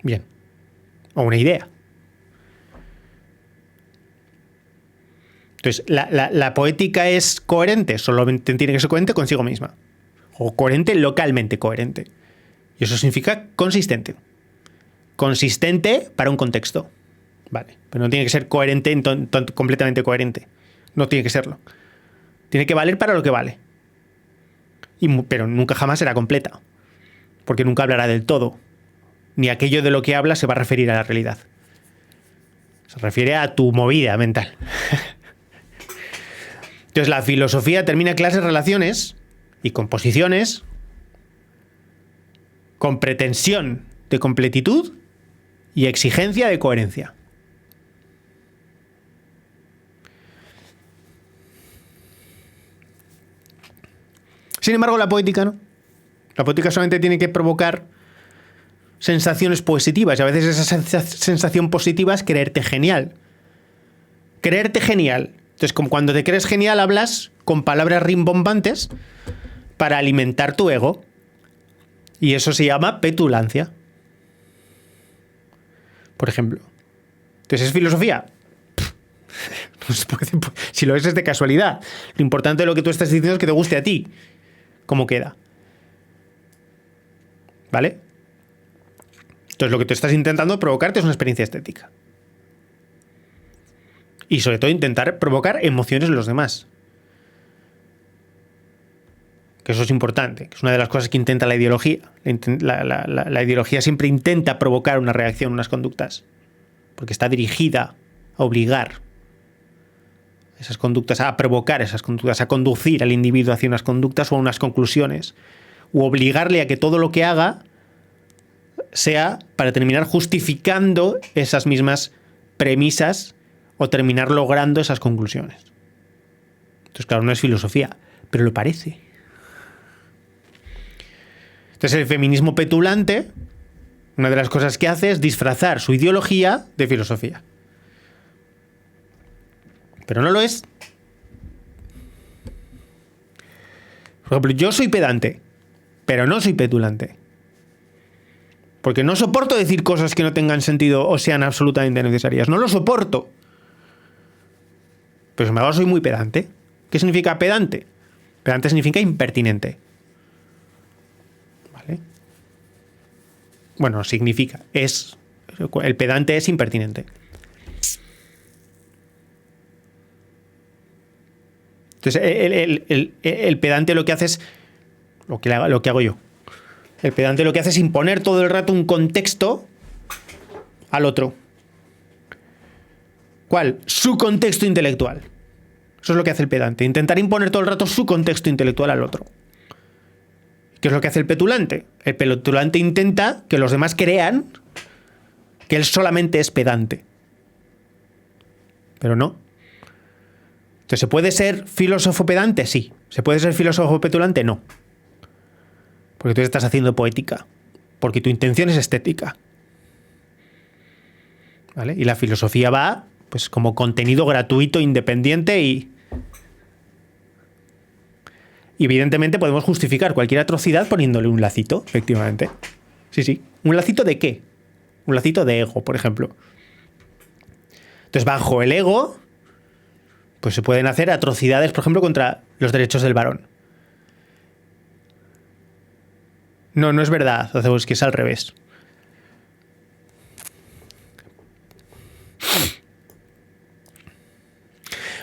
Bien. O una idea. Entonces, la poética es coherente, solamente tiene que ser coherente consigo misma. O coherente, localmente coherente. Y eso significa consistente. Consistente para un contexto. Vale. Pero no tiene que ser coherente, completamente coherente. No tiene que serlo. Tiene que valer para lo que vale. Pero nunca jamás será completa. Porque nunca hablará del todo. Ni aquello de lo que habla se va a referir a la realidad. Se refiere a tu movida mental. Entonces la filosofía termina clases, relaciones y composiciones con pretensión de completitud y exigencia de coherencia. Sin embargo, la poética no. La poética solamente tiene que provocar sensaciones positivas, y a veces esa sensación positiva es creerte genial. Creerte genial. Entonces, como cuando te crees genial, hablas con palabras rimbombantes para alimentar tu ego. Y eso se llama petulancia. Por ejemplo. Entonces, ¿es filosofía? No se puede, si lo es de casualidad. Lo importante de lo que tú estás diciendo es que te guste a ti. ¿Cómo queda? ¿Vale? Entonces, lo que tú estás intentando provocarte es una experiencia estética. Y sobre todo intentar provocar emociones en los demás. Que eso es importante, que es una de las cosas que intenta la ideología. La ideología siempre intenta provocar una reacción, unas conductas. Porque está dirigida a obligar esas conductas, a provocar esas conductas, a conducir al individuo hacia unas conductas o a unas conclusiones. O obligarle a que todo lo que haga sea para terminar justificando esas mismas premisas o terminar logrando esas conclusiones. Entonces, claro, no es filosofía, pero lo parece. Entonces, el feminismo petulante, una de las cosas que hace es disfrazar su ideología de filosofía. Pero no lo es. Por ejemplo, yo soy pedante, pero no soy petulante. Porque no soporto decir cosas que no tengan sentido o sean absolutamente necesarias. No lo soporto. Pero sin embargo soy muy pedante. ¿Qué significa pedante? Pedante significa impertinente. ¿Vale? Bueno, significa. El pedante es impertinente. Entonces, el pedante lo que hace es lo que hago yo. El pedante lo que hace es imponer todo el rato un contexto al otro. ¿Cuál? Su contexto intelectual. Eso es lo que hace el pedante. Intentar imponer todo el rato su contexto intelectual al otro. ¿Qué es lo que hace el petulante? El petulante intenta que los demás crean que él solamente es pedante. Pero no. Entonces, ¿se puede ser filósofo pedante? Sí. ¿Se puede ser filósofo petulante? No. Porque tú estás haciendo poética. Porque tu intención es estética. ¿Vale? Y la filosofía va, pues, como contenido gratuito, independiente y evidentemente podemos justificar cualquier atrocidad poniéndole un lacito, efectivamente. Sí, sí. ¿Un lacito de qué? Un lacito de ego, por ejemplo. Entonces, bajo el ego, pues se pueden hacer atrocidades, por ejemplo, contra los derechos del varón. No, no es verdad. Es que es al revés.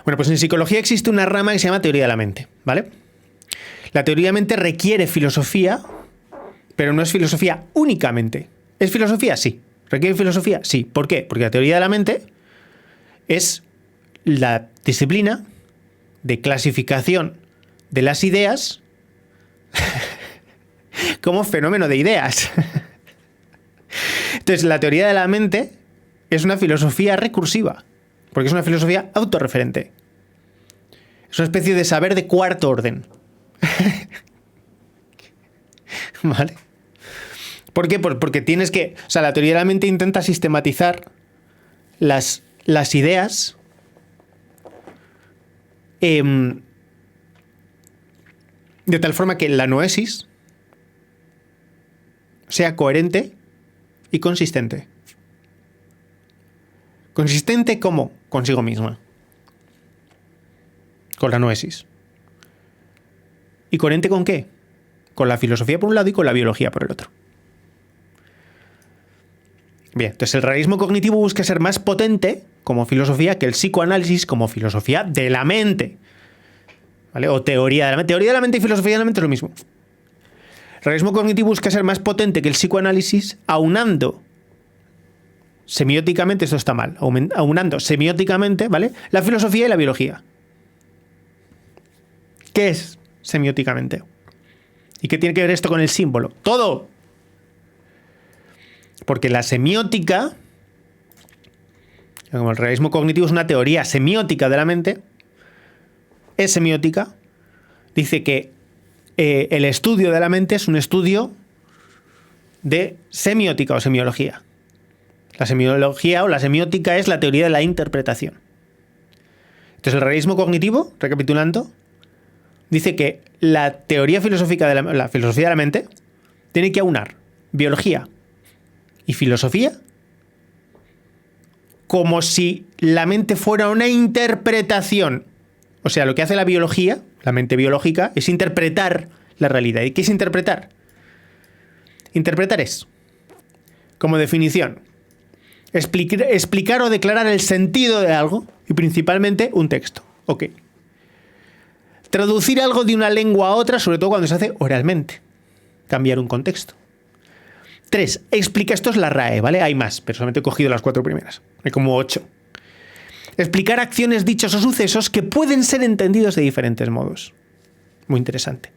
Bueno, pues en psicología existe una rama que se llama teoría de la mente, ¿vale? La teoría de la mente requiere filosofía, pero no es filosofía únicamente. ¿Es filosofía? Sí. ¿Requiere filosofía? Sí. ¿Por qué? Porque la teoría de la mente es la disciplina de clasificación de las ideas como fenómeno de ideas. Entonces, la teoría de la mente es una filosofía recursiva, porque es una filosofía autorreferente. Es una especie de saber de cuarto orden. ¿Vale? ¿Por qué? Porque tienes que... O sea, la teoría de la mente intenta sistematizar las ideas de tal forma que la noesis sea coherente y consistente. ¿Consistente cómo? Consigo misma. Con la noesis. ¿Y coherente con qué? Con la filosofía por un lado y con la biología por el otro. Bien, entonces el realismo cognitivo busca ser más potente como filosofía que el psicoanálisis como filosofía de la mente. ¿Vale? O teoría de la mente. Teoría de la mente y filosofía de la mente es lo mismo. El realismo cognitivo busca ser más potente que el psicoanálisis aunando semióticamente, esto está mal, aunando semióticamente, ¿vale?, la filosofía y la biología. ¿Qué es semióticamente? ¿Y qué tiene que ver esto con el símbolo? ¡Todo! Porque la semiótica, como el realismo cognitivo es una teoría semiótica de la mente, es semiótica, dice que el estudio de la mente es un estudio de semiótica o semiología. La semiología o la semiótica es la teoría de la interpretación. Entonces el realismo cognitivo, recapitulando, dice que la teoría filosófica de la filosofía de la mente tiene que aunar biología y filosofía como si la mente fuera una interpretación. O sea, lo que hace la biología, la mente biológica, es interpretar la realidad. ¿Y qué es interpretar? Interpretar es, como definición, explicar o declarar el sentido de algo y principalmente un texto. Ok. Traducir algo de una lengua a otra, sobre todo cuando se hace oralmente. Cambiar un contexto. 3. Explica, esto es la RAE, ¿vale? Hay más, pero solamente he cogido las 4 primeras. Hay como 8. Explicar acciones, dichos o sucesos que pueden ser entendidos de diferentes modos. Muy interesante.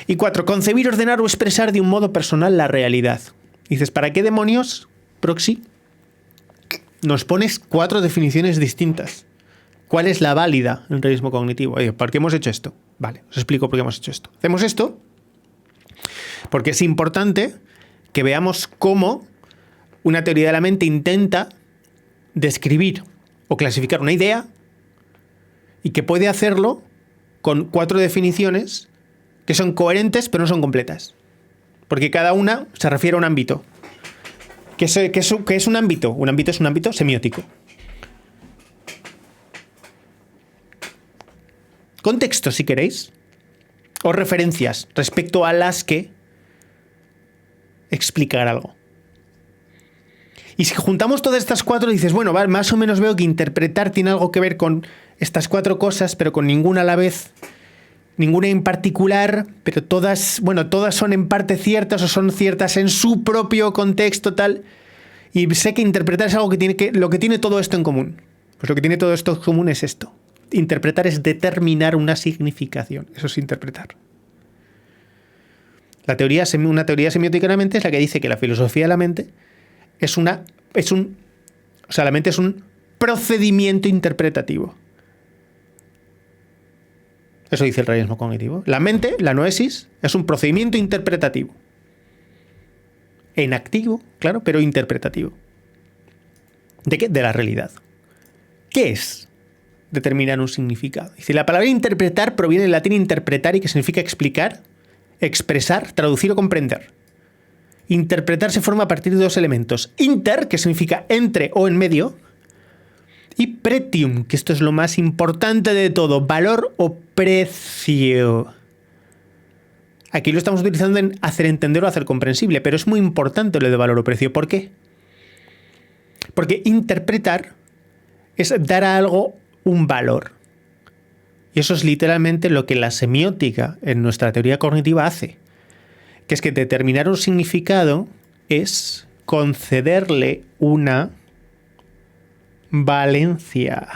Y 4. Concebir, ordenar o expresar de un modo personal la realidad. Dices, ¿para qué demonios, Proxy, nos pones 4 definiciones distintas? ¿Cuál es la válida en el realismo cognitivo? Oye, ¿por qué hemos hecho esto? Vale, os explico por qué hemos hecho esto. Hacemos esto porque es importante que veamos cómo una teoría de la mente intenta describir o clasificar una idea y que puede hacerlo con 4 definiciones que son coherentes pero no son completas. Porque cada una se refiere a un ámbito. ¿Qué es un ámbito? Un ámbito es un ámbito semiótico. Contextos, si queréis, o referencias respecto a las que explicar algo. Y si juntamos todas estas 4, dices, bueno, vale, más o menos veo que interpretar tiene algo que ver con estas 4 cosas, pero con ninguna a la vez, ninguna en particular, pero todas, bueno, todas son en parte ciertas o son ciertas en su propio contexto, tal. Y sé que interpretar es algo lo que tiene todo esto en común. Pues lo que tiene todo esto en común es esto. Interpretar es determinar una significación. Eso es interpretar. Una teoría semiótica de la mente es la que dice que la filosofía de la mente la mente es un procedimiento interpretativo. Eso dice el realismo cognitivo. La mente, la noesis, es un procedimiento interpretativo. En activo, claro, pero interpretativo. ¿De qué? De la realidad. ¿Qué es determinar un significado? Dice, la palabra interpretar proviene del latín interpretar y que significa explicar, expresar, traducir o comprender. Interpretar se forma a partir de dos elementos. Inter, que significa entre o en medio, y pretium, que esto es lo más importante de todo, valor o precio. Aquí lo estamos utilizando en hacer entender o hacer comprensible, pero es muy importante lo de valor o precio. ¿Por qué? Porque interpretar es dar a algo un valor. Y eso es literalmente lo que la semiótica en nuestra teoría cognitiva hace. Que es que determinar un significado es concederle una valencia.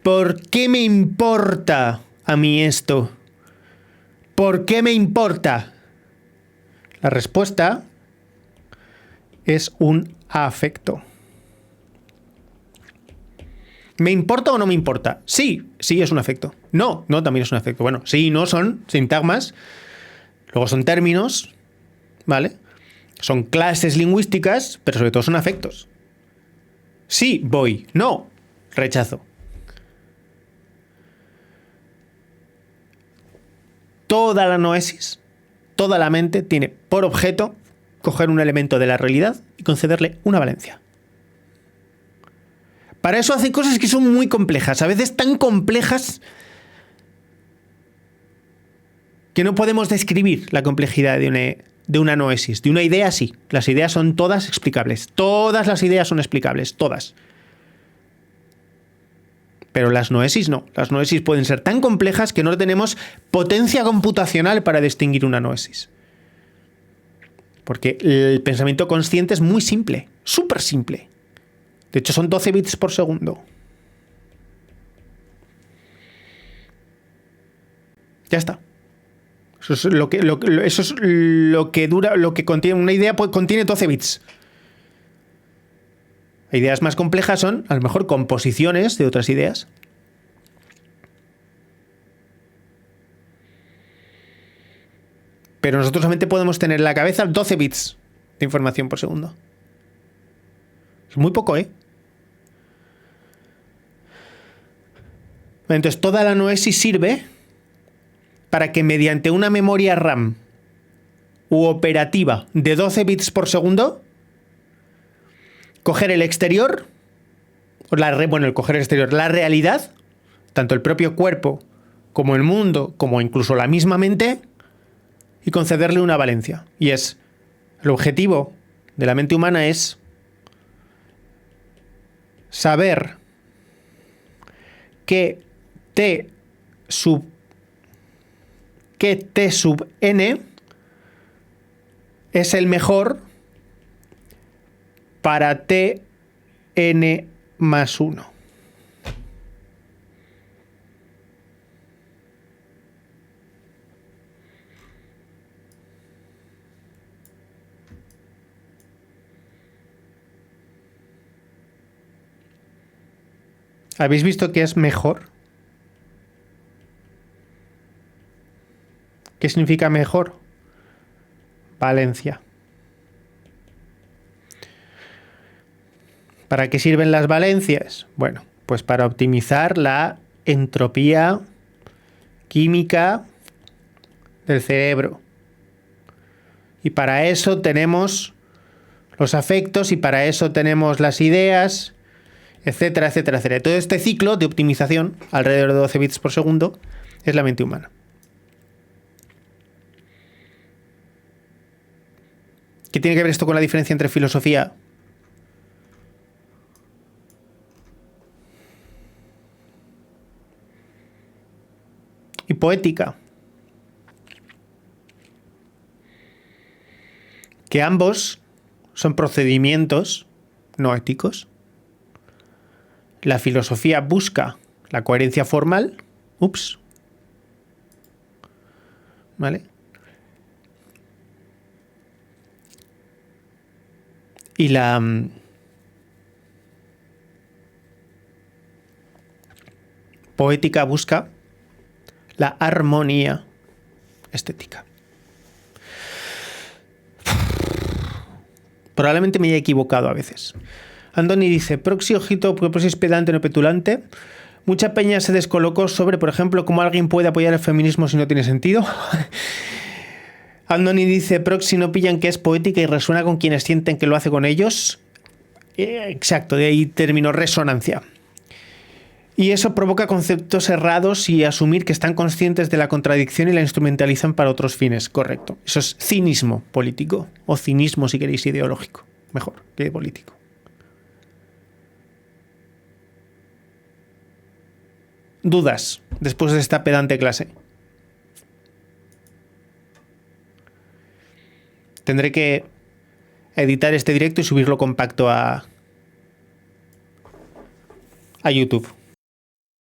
¿Por qué me importa a mí esto? ¿Por qué me importa? La respuesta es un afecto. ¿Me importa o no me importa? Sí, sí es un afecto. No, no también es un afecto. Bueno, sí y no son sintagmas, luego son términos, ¿vale? Son clases lingüísticas, pero sobre todo son afectos. Sí, voy. No, rechazo. Toda la noesis, toda la mente tiene por objeto coger un elemento de la realidad y concederle una valencia. Para eso hace cosas que son muy complejas, a veces tan complejas que no podemos describir la complejidad de una noesis. De una idea sí, las ideas son todas explicables. Todas las ideas son explicables, todas. Pero las noesis no. Las noesis pueden ser tan complejas que no tenemos potencia computacional para distinguir una noesis. Porque el pensamiento consciente es muy simple, súper simple. De hecho, son 12 bits por segundo. Ya está. Eso es lo que dura, lo que contiene una idea, pues contiene 12 bits. Ideas más complejas son, a lo mejor, composiciones de otras ideas. Pero nosotros solamente podemos tener en la cabeza 12 bits de información por segundo. Es muy poco, ¿eh? Entonces, toda la noesis sirve para que mediante una memoria RAM u operativa de 12 bits por segundo, coger el exterior, coger el exterior, la realidad, tanto el propio cuerpo como el mundo, como incluso la misma mente, y concederle una valencia. Y es, el objetivo de la mente humana es saber que T sub n es el mejor para Tn más 1. ¿Habéis visto que es mejor? ¿Qué significa mejor? Valencia. ¿Para qué sirven las valencias? Bueno, pues para optimizar la entropía química del cerebro. Y para eso tenemos los afectos y para eso tenemos las ideas, etcétera, etcétera, etcétera. Todo este ciclo de optimización, alrededor de 12 bits por segundo, es la mente humana. ¿Qué tiene que ver esto con la diferencia entre filosofía y poética? Que ambos son procedimientos no éticos. La filosofía busca la coherencia formal. ¿Vale? Y Poética busca la armonía estética. Probablemente me haya equivocado a veces. Andoni dice, proxy, ojito, porque es pedante, no petulante. Mucha peña se descolocó sobre, por ejemplo, cómo alguien puede apoyar el feminismo si no tiene sentido. Andoni dice, proxy, no pillan que es poética y resuena con quienes sienten que lo hace con ellos. Exacto, de ahí término resonancia. Y eso provoca conceptos errados y asumir que están conscientes de la contradicción y la instrumentalizan para otros fines. Correcto. Eso es cinismo político, o cinismo, si queréis, ideológico. Mejor que político. ¿Dudas después de esta pedante clase? Tendré que editar este directo y subirlo compacto a YouTube.